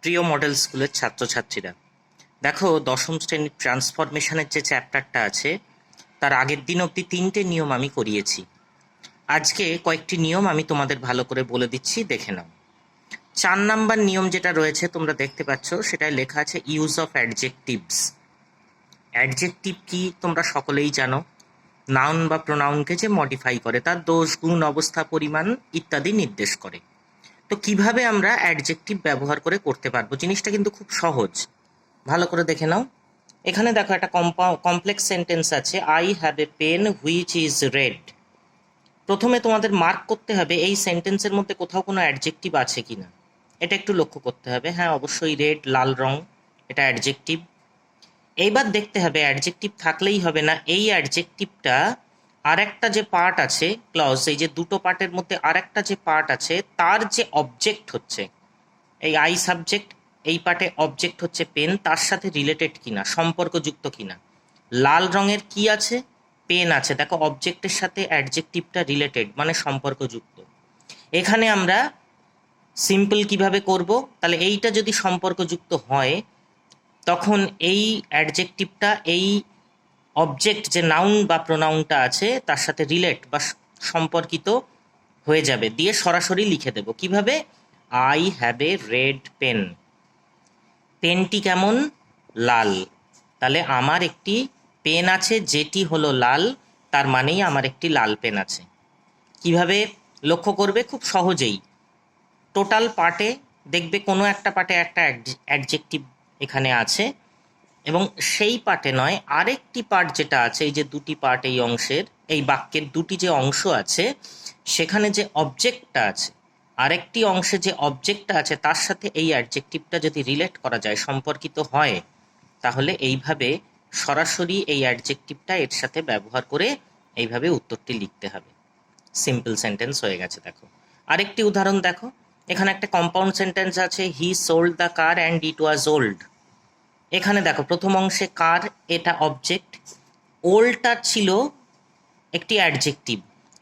প্রিয় মডেল স্কুলের ছাত্রছাত্রীরা, দেখো দশম শ্রেণীর ট্রান্সফরমেশনের যে চ্যাপ্টারটা আছে তার আগের দিন অবধি 3টে নিয়ম আমি করিয়েছি। আজকে কয়েকটি নিয়ম আমি তোমাদের ভালো করে বলে দিচ্ছি, দেখে নাও। 4 নাম্বার নিয়ম যেটা রয়েছে তোমরা দেখতে পাচ্ছ, সেটায় লেখা আছে ইউজ অফ অ্যাডজেক্টিভস। অ্যাডজেক্টিভ কি তোমরা সকলেই জানো, নাউন বা প্রোনাউনকে যে মডিফাই করে, তার দোষ, গুণ, অবস্থা, পরিমাণ ইত্যাদি নির্দেশ করে। তো কিভাবে আমরা অ্যাডজেক্টিভ ব্যবহার করে করতে পারবো, জিনিসটা কিন্তু খুব সহজ। ভালো করে দেখে নাও। এখানে দেখো একটা কমপ্লেক্স সেন্টেন্স আছে, I have a pen which is red. প্রথমে তোমাদের মার্ক করতে হবে এই সেন্টেন্সের মধ্যে কোথাও কোনো অ্যাডজেক্টিভ আছে কিনা, এটা একটু লক্ষ্য করতে হবে। হ্যাঁ, অবশ্যই রেড, লাল রং, এটা অ্যাডজেক্টিভ। এইবার দেখতে হবে অ্যাডজেক্টিভ থাকলেই হবে না, এই অ্যাডজেক্টিভটা আর একটা যে পার্ট আছে, ক্লজ, এই যে দুটো পার্টের মধ্যে আর একটা যে পার্ট আছে, তার যে অবজেক্ট হচ্ছে, এই আই সাবজেক্ট, এই পার্টে অবজেক্ট হচ্ছে পেন, তার সাথে রিলেটেড কিনা, সম্পর্কযুক্ত কিনা। লাল রঙের কি আছে, পেন আছে, দেখো অবজেক্টের সাথে অ্যাডজেক্টিভটা রিলেটেড, মানে সম্পর্কযুক্ত। এখানে আমরা সিম্পল কিভাবে করব, তাহলে এইটা যদি সম্পর্কযুক্ত হয় তখন এই অ্যাডজেক্টিভটা এই অবজেক্ট যে নাউন বা প্রোনাউনটা আছে তার সাথে রিলেট বা সম্পর্কিত হয়ে যাবে, দিয়ে সরাসরি লিখে দেব। কিভাবে? I have a red pen. পেনটি কেমন? লাল। তাহলে আমার একটি পেন আছে যেটি হলো লাল, তার মানেই আমার একটি লাল পেন আছে। কিভাবে লক্ষ্য করবে? খুব সহজেই। টোটাল পার্টে দেখবে কোনো একটা পার্টে একটা অ্যাডজেক্টিভ এখানে আছে, এবং সেই পার্টে নয়, আরেকটি পার্ট যেটা আছে, এই যে দুটি পার্ট এই অংশের, এই বাক্যের দুটি যে অংশ আছে, সেখানে যে অবজেক্টটা আছে, আরেকটি অংশে যে অবজেক্টটা আছে তার সাথে এই অ্যাডজেক্টিভটা যদি রিলেট করা যায়, সম্পর্কিত হয়, তাহলে এইভাবে সরাসরি এই অ্যাডজেক্টিভটা এর সাথে ব্যবহার করে এইভাবে উত্তরটি লিখতে হবে। সিম্পল সেন্টেন্স হয়ে গেছে। দেখো আরেকটি উদাহরণ দেখো, এখানে একটা কম্পাউন্ড সেন্টেন্স আছে, he sold the car and it was old. এখানে দেখো প্রথম অংশে কার, এটা অবজেক্ট, ওল্ডটা ছিল একটি অ্যাডজেক্টিভ।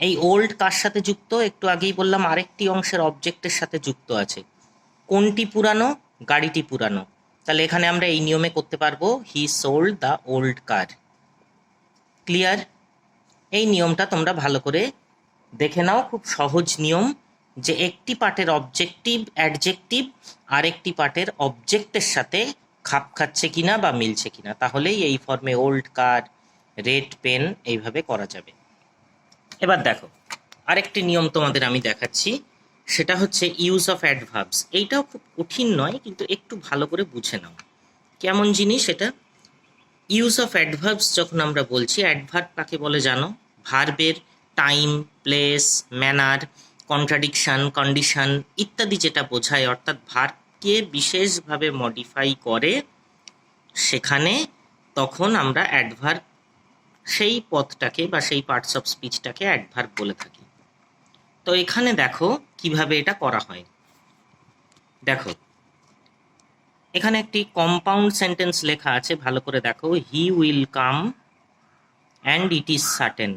এই ওল্ড কার সাথে যুক্ত? একটু আগেই বললাম আরেকটি অংশের অবজেক্টের সাথে যুক্ত আছে। কোনটি পুরানো? গাড়িটি পুরানো। তাহলে এখানে আমরা এই নিয়মে করতে পারবো, he sold the old car. Clear? এই নিয়মটা তোমরা ভালো করে দেখে নাও, খুব সহজ নিয়ম, যে একটি পার্টের অবজেক্টিভ অ্যাডজেক্টিভ আরেকটি পার্টের অবজেক্টের সাথে খাপ খাচ্ছে কিনা বা মিলছে কিনা, তাহলেই এই ফর্মে ওল্ড কার, রেড পেন এইভাবে করা যাবে। এবার দেখো আরেকটি নিয়ম তোমাদের আমি দেখাচ্ছি, সেটা হচ্ছে ইউজ অফ অ্যাডভার্বস। এইটাও খুব কঠিন নয়, কিন্তু একটু ভালো করে বুঝে নাও কেমন জিনিস এটা। ইউজ অফ অ্যাডভার্বস যখন আমরা বলছি, অ্যাডভার্ব কাকে বলে জানো? ভার্বের time, place, manner, contradiction, condition ইত্যাদি যেটা বোঝায়, অর্থাৎ ভার্বকে বিশেষভাবে মডিফাই করে, সেখানে তখন আমরা অ্যাডভার্ব, সেই পদটাকে বা সেই পার্টস অফ স্পিচটাকে অ্যাডভার্ব বলে থাকি। তো এখানে দেখো কিভাবে এটা করা হয়। দেখো এখানে একটি কম্পাউন্ড সেন্টেন্স লেখা আছে, ভালো করে দেখো, he will come and it is certain.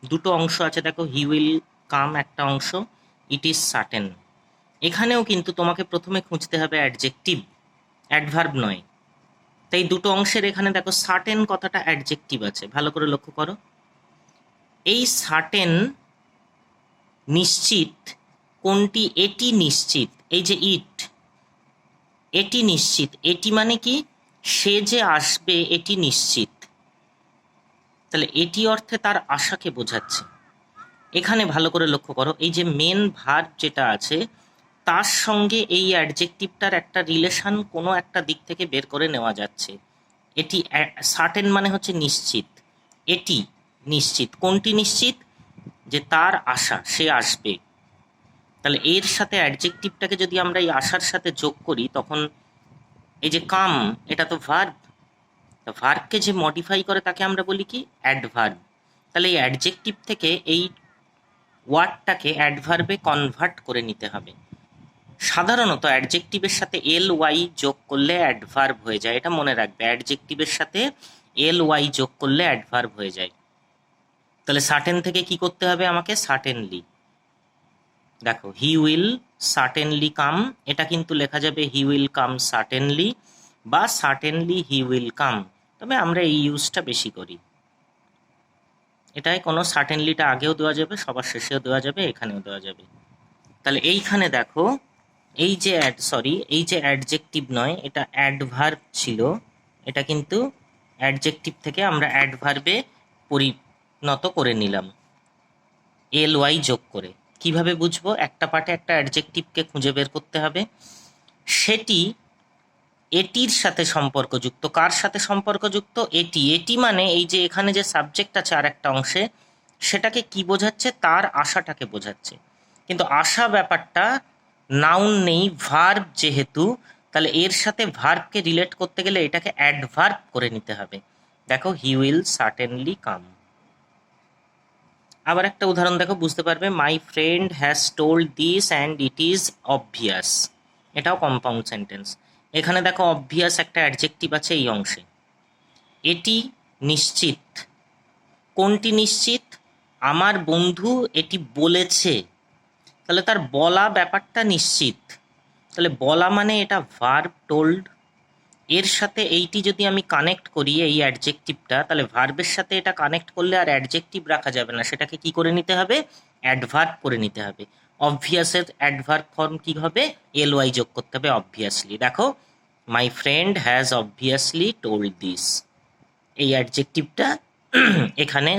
দুটো অংশ আছে, দেখো, হি উইল কাম একটা অংশ, ইট ইজ সার্টেন। এখানেও কিন্তু তোমাকে প্রথমে খুঁজতে হবে অ্যাডজেক্টিভ, অ্যাডভার্ব নয়। তাই দুটো অংশের এখানে দেখো সার্টেন কথাটা অ্যাডজেক্টিভ আছে, ভালো করে লক্ষ্য করো। এই সার্টেন নিশ্চিত, কোনটি? এটি নিশ্চিত। এই যে ইট, এটি নিশ্চিত, এটি মানে কি? সে যে আসবে এটি নিশ্চিত। তাহলে এটি অর্থে তার আশাকে বোঝাচ্ছে। এখানে ভালো করে লক্ষ্য করো, এই যে মেন ভার্ব যেটা আছে তার সঙ্গে এই অ্যাডজেক্টিভটার একটা রিলেশন কোনো একটা দিক থেকে বের করে নেওয়া যাচ্ছে। এটি সার্টেন মানে হচ্ছে নিশ্চিত, এটি নিশ্চিত। কোনটি নিশ্চিত? যে তার আশা, সে আসবে। তাহলে এর সাথে অ্যাডজেক্টিভটাকে যদি আমরা এই আশার সাথে যোগ করি, তখন এই যে কাম, এটা তো ভার্ব, ভার্বকে যে মডিফাই করে তাকে আমরা বলি কি? অ্যাডভার্ব। তাহলে এই অ্যাডজেক্টিভ থেকে এই ওয়ার্ডটাকে অ্যাডভার্বে কনভার্ট করে নিতে হবে। সাধারণত অ্যাডজেক্টিভের সাথে এল ওয়াই যোগ করলে অ্যাডভার্ব হয়ে যায়, এটা মনে রাখবে, অ্যাডজেক্টিভের সাথে এল ওয়াই যোগ করলে অ্যাডভার্ব হয়ে যায়। তাহলে সার্টেন থেকে কি করতে হবে আমাকে? সার্টেনলি। দেখো হি উইল সার্টেনলি কাম, এটা কিন্তু লেখা যাবে হি উইল কাম সার্টেনলি বা সার্টেনলি হি উইল কাম, তবে আমরা এই ইউজটা বেশি করি। এটাই কোনো সার্টেনলিটা আগেও দেওয়া যাবে, সবার শেষেও দেওয়া যাবে, এখানেও দেওয়া যাবে। তাহলে এইখানে দেখো এই যে এই যে অ্যাডজেক্টিভ নয়, এটা অ্যাডভার্ব ছিল, এটা কিন্তু অ্যাডজেক্টিভ থেকে আমরা অ্যাডভার্বে পরিণত করে নিলাম এল ওয়াই যোগ করে। কিভাবে বুঝবো? একটা পার্টে একটা অ্যাডজেক্টিভকে খুঁজে বের করতে হবে, সেটি এটির সাথে সম্পর্কযুক্ত। কার সাথে সম্পর্কযুক্ত? এটি। এটি মানে এই যে এখানে যে সাবজেক্ট আছে আর একটা অংশে, সেটাকে কি বোঝাচ্ছে? তার আশাটাকে বোঝাচ্ছে। কিন্তু আশা ব্যাপারটা নাউন নেই, ভার্ব যেহেতু, তাহলে এর সাথে ভার্বকে রিলেট করতে গেলে এটাকে অ্যাডভার্ব করে নিতে হবে। দেখো হি উইল সার্টেনলি কাম। আবার একটা উদাহরণ দেখো, বুঝতে পারবে। My friend has told this and it is obvious, এটাও কম্পাউন্ড সেন্টেন্স। এখানে দেখো অবভিয়াস একটা অ্যাডজেক্টিভ আছে এই অংশে। এটি নিশ্চিত। কোনটি নিশ্চিত? আমার বন্ধু এটি বলেছে, তাহলে তার বলা ব্যাপারটা নিশ্চিত। তাহলে বলা মানে এটা ভার্ব টোল্ড, এর সাথে এইটি যদি আমি কানেক্ট করি এই অ্যাডজেক্টিভটা, তাহলে ভার্বের সাথে এটা কানেক্ট করলে আর অ্যাডজেক্টিভ রাখা যাবে না, সেটাকে কি করে নিতে হবে? অ্যাডভার্ব করে নিতে হবে। অবভিয়াসের অ্যাডভার্ব ফর্ম কি হবে? এল ওয়াই যোগ করতে হবে, অবভিয়াসলি। দেখো my friend has obviously told this, এই অ্যাডজেক্টিভটা এখানে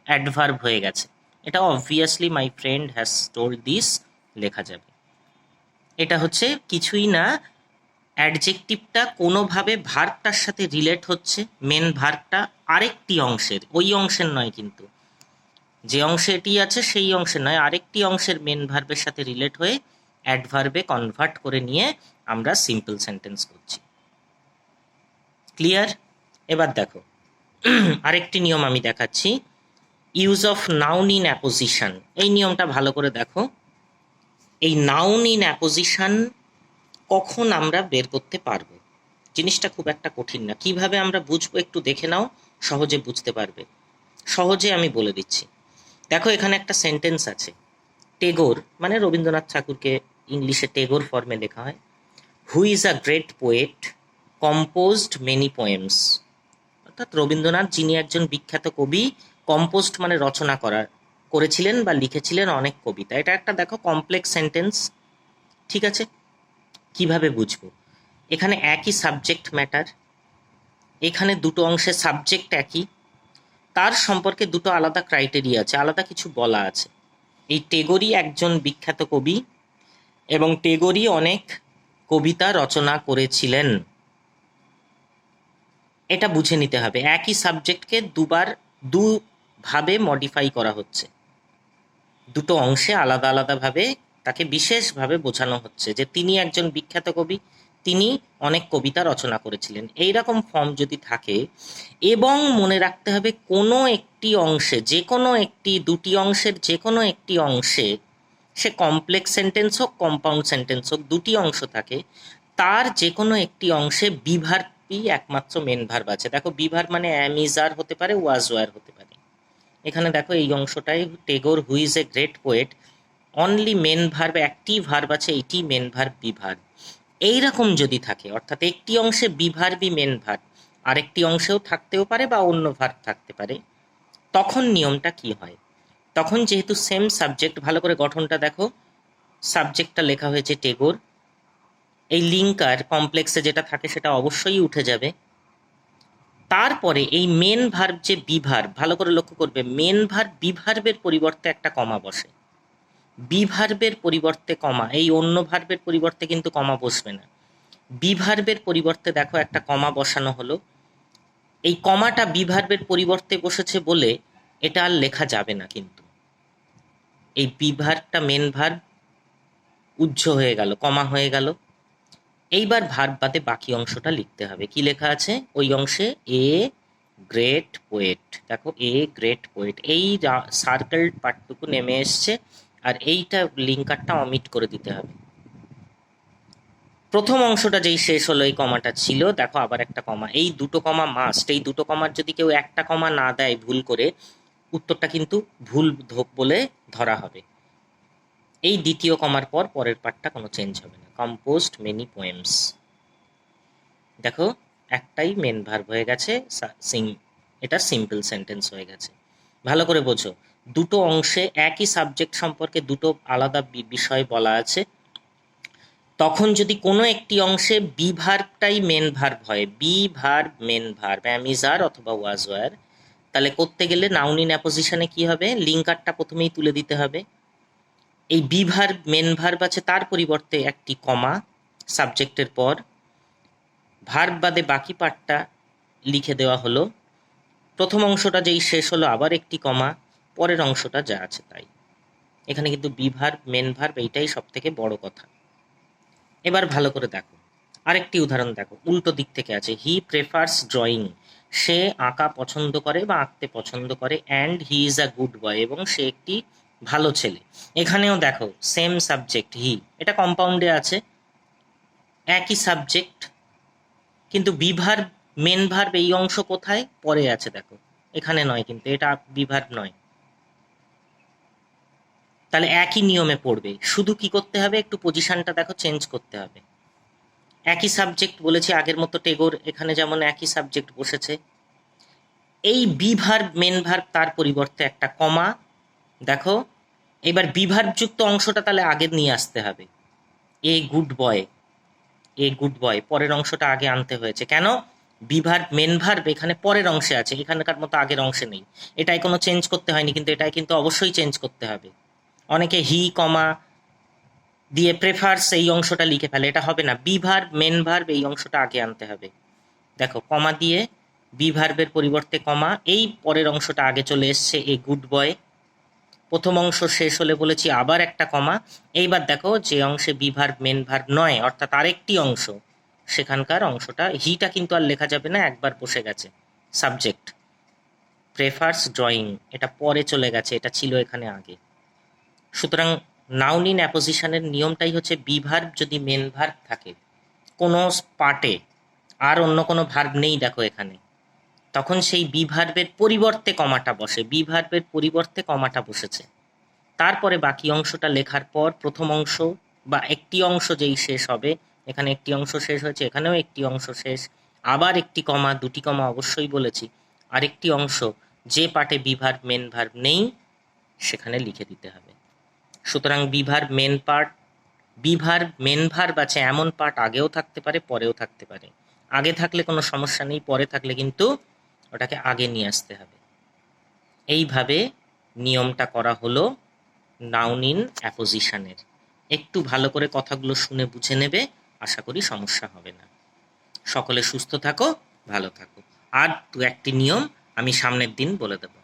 অ্যাডভার্ব হয়ে গেছে, এটা obviously my friend has told this লেখা যাবে। এটা হচ্ছে কিছুই না, অ্যাডজেক্টিভটা কোনোভাবে ভার্বটার সাথে রিলেট হচ্ছে, মেন ভার্বটা আরেকটি অংশের, ওই অংশের নয় কিন্তু, যে অংশে এটি আছে সেই অংশের নয়, আরেকটি অংশের মেন ভার্বের সাথে রিলেট হয়ে অ্যাডভার্বে কনভার্ট করে নিয়ে আমরা সিম্পল সেন্টেন্স করছি। ক্লিয়ার? এবার দেখো আরেকটি নিয়ম আমি দেখাচ্ছি, use of noun in apposition. এই নিয়মটা ভালো করে দেখো। এই নাউন ইন অ্যাপোজিশন কখন আমরা বের করতে পারবো? জিনিসটা খুব একটা কঠিন না। কিভাবে আমরা বুঝবো একটু দেখে নাও, সহজে বুঝতে পারবে। সহজে আমি বলে দিচ্ছি। দেখো এখানে একটা সেন্টেন্স আছে, টেগোর মানে রবীন্দ্রনাথ ঠাকুরকে ইংলিশে টেগোর ফর্মে লেখা হয়, who is a great poet composed many poems. অর্থাৎ রবীন্দ্রনাথ যিনি একজন বিখ্যাত কবি, কম্পোজড মানে রচনা করেছিলেন বা লিখেছিলেন অনেক কবিতা। এটা একটা দেখো কমপ্লেক্স সেন্টেন্স, ঠিক আছে? কিভাবে বুঝবো? এখানে একই সাবজেক্ট ম্যাটার, এখানে দুটো অংশের সাবজেক্ট একই, তার সম্পর্কে দুটো আলাদা ক্রাইটেরিয়া আছে, আলাদা কিছু বলা আছে। এই টেগোরই একজন বিখ্যাত কবি এবং টেগোরই অনেক কবিতা রচনা করেছিলেন, এটা বুঝে নিতে হবে। একই সাবজেক্টকে দুভাবে মডিফাই করা হচ্ছে, দুটো অংশে আলাদা আলাদাভাবে তাকে বিশেষভাবে বোঝানো হচ্ছে যে তিনি একজন বিখ্যাত কবি, তিনি অনেক কবিতা রচনা করেছিলেন। এইরকম ফর্ম যদি থাকে, এবং মনে রাখতে হবে কোনো একটি অংশে, যে কোনো একটি দুটি অংশের যে কোনো একটি অংশে, সে কমপ্লেক্স সেন্টেন্স হোক কম্পাউন্ড সেন্টেন্স হোক, দুটি অংশ থাকে, তার যে কোনো একটি অংশে বিভার্বই একমাত্র মেন ভার্ব আছে। দেখো বিভার্ব মানে অ্যাম ইজ আর হতে পারে, ওয়াজ ওয়ার হতে পারে। এখানে দেখো এই অংশটাই Tagore who is a great poet, only main verb, একটি ভার্ব আছে, এটি মেন ভার্ব বিভার্ব। এইরকম যদি থাকে, অর্থাৎ একটি অংশে বিভার্বই মেন ভার্ব, আরেকটি অংশেও থাকতেও পারে বা অন্য ভার্ব থাকতে পারে, তখন নিয়মটা কি হয়? তখন যেহেতু সেম সাবজেক্ট, ভালো করে গঠনটা দেখো, সাবজেক্টটা লেখা হয়েছে টেগোর, এই লিঙ্কার কমপ্লেক্সে যেটা থাকে সেটা অবশ্যই উঠে যাবে। তারপরে এই মেন ভার্ব যে বিভার্ব, ভালো করে লক্ষ্য করবে, মেন ভার্ব বিভার্বের পরিবর্তে একটা কমা বসে, বিভার্বের পরিবর্তে কমা, এই অন্য ভার্বের পরিবর্তে কিন্তু কমা বসবে না, বিভার্বের পরিবর্তে দেখো একটা কমা বসানো হলো। এই কমাটা বিভার্বের পরিবর্তে বসেছে বলে এটা আর লেখা যাবে না, কিন্তু এই বিভার্বটা মেন ভার্ব উজ্জ্ব হয়ে গেল, কমা হয়ে গেল। এইবার ভার্ব বাদে বাকি অংশটা লিখতে হবে। কি লেখা আছে ওই অংশে? এ গ্রেট পোয়েট। দেখো এ গ্রেট পোয়েট, এই সার্কেল পার্টটুকু নেমে এসছে, আর এইটা লিঙ্কারটা অমিট করে দিতে হবে। প্রথম অংশটা যেই শেষ হলো, এই কমাটা ছিল, দেখো আবার একটা কমা, এই দুটো কমা মাস্ট। এই দুটো কমার যদি কেউ একটা কমা না দেয় ভুল করে, উত্তরটা কিন্তু ভুল বলে ধরা হবে। এই দ্বিতীয় কমার পর পরের পার্টটা কোনো চেঞ্জ হবে না। কম্পোজড মেনি পোয়েমস, দেখো একটাই মেন ভার্ব হয়ে গেছে, এটা সিম্পল সেন্টেন্স হয়ে গেছে। ভালো করে বোঝো, দুটো অংশে একই সাবজেক্ট সম্পর্কে দুটো আলাদা বিষয় বলা আছে। তখন যদি কোনো একটি অংশে বি ভার্বটাই মেন ভার্ব হয়, be verb main verb, am is are অথবা ওয়াজ ওয়ার, তাহলে করতে গেলে নাউন ইন অ্যাপোজিশনে কি হবে, লিঙ্কারটা প্রথমেই তুলে দিতে হবে। এই বি ভার্ব মেন ভার্ব আছে, তার পরিবর্তে একটি কমা সাবজেক্টের পর, ভার্ব বাদে বাকি পার্টটা লিখে দেওয়া হলো। প্রথম অংশটা যেই শেষ হলো আবার একটি কমা, পরের অংশটা যা আছে তাই। এখানে কিন্তু বি ভার্ব মেন ভার্ব এইটাই সব থেকে বড় কথা। এবার ভালো করে দেখো, আরেকটি উদাহরণ দেখো, উল্টো দিক থেকে আছে। হি প্রেফার্স ড্রয়িং, সে আঁকা পছন্দ করে বা আঁকতে পছন্দ করে। And he is a good boy, এবং সে একটি ভালো ছেলে। এখানেও দেখো সেম সাবজেক্ট হি, এটা কম্পাউন্ডে আছে, একই সাবজেক্ট, কিন্তু বি ভার্ব মেন ভার্ব এই অংশ কোথায়, পরে আছে দেখো, এখানে নয়, কিন্তু এটা বি ভার্ব নয়। তাহলে একই নিয়মে পড়বে, শুধু কি করতে হবে, একটু পজিশনটা দেখো চেঞ্জ করতে হবে। একই সাবজেক্ট বলেছি আগের মতো, টেগোর এখানে যেমন একই সাবজেক্ট বসেছে। এই বি ভার্ব মেন ভার্ব তার পরিবর্তে একটা কমা, দেখো এবার বি ভার্ব যুক্ত অংশটা তাহলে আগে নিয়ে আসতে হবে। A good boy, a good boy, পরের অংশটা আগে আনতে হয়েছে কেন, বি ভার্ব মেন ভার্ব এখানে পরের অংশে আছে, এখানকার মতো আগের অংশে নেই। এটাই কোনো চেঞ্জ করতে হয়নি, কিন্তু এটাই কিন্তু অবশ্যই চেঞ্জ করতে হবে। অনেকে হি কমা দিয়ে প্রেফার্স এই অংশটা লিখে ফেলে, এটা হবে না, বি ভার্ব মেন ভার্ব এই অংশটা আগে আনতে হবে। দেখো কমা দিয়ে বি ভার্বের পরিবর্তে কমা, এই পরের অংশটা আগে চলে এসছে, এ গুড বয়। প্রথম অংশ শেষ হলে বলেছি আবার একটা কমা। এইবার দেখো যে অংশে বি ভার্ব মেন ভার্ব নয়, অর্থাৎ আরেকটি অংশ, সেখানকার অংশটা, হিটা কিন্তু আর লেখা যাবে না, একবার বসে গেছে সাবজেক্ট। প্রেফার্স ড্রয়িং, এটা পরে চলে গেছে, এটা ছিল এখানে আগে। সুতরাং নাউন ইন অ্যাপোজিশনের নিয়মটাই হচ্ছে, বি ভার্ব যদি মেন ভার্ব থাকে কোনো পার্টে, আর অন্য কোনো ভার্ব নেই দেখো এখানে, তখন সেই বি ভার্বের পরিবর্তে কমাটা বসে, বি ভার্বের পরিবর্তে কমাটা বসেছে। তারপরে বাকি অংশটা লেখার পর প্রথম অংশ বা একটি অংশ যেই শেষ হবে, এখানে একটি অংশ শেষ হয়েছে, এখানেও একটি অংশ শেষ, আবার একটি কমা, দুটি কমা অবশ্যই বলেছি, আরেকটি অংশ যে পার্টে বি ভার্ব মেন ভার্ব নেই সেখানে লিখে দিতে হবে। সুতরাং be verb main part, be verb main verb আছে এমন পার্ট আগেও থাকতে পারে পরেও থাকতে পারে। আগে থাকলে কোনো সমস্যা নেই, পরে থাকলে কিন্তু ওটাকে আগে নিয়ে আসতে হবে। এইভাবে নিয়মটা করা হলো নাউন ইন অ্যাপোজিশনের। একটু ভালো করে কথাগুলো শুনে বুঝে নেবে, আশা করি সমস্যা হবে না। সকলে সুস্থ থাকো, ভালো থাকো। আর দু একটি নিয়ম আমি সামনের দিন বলে দেবো।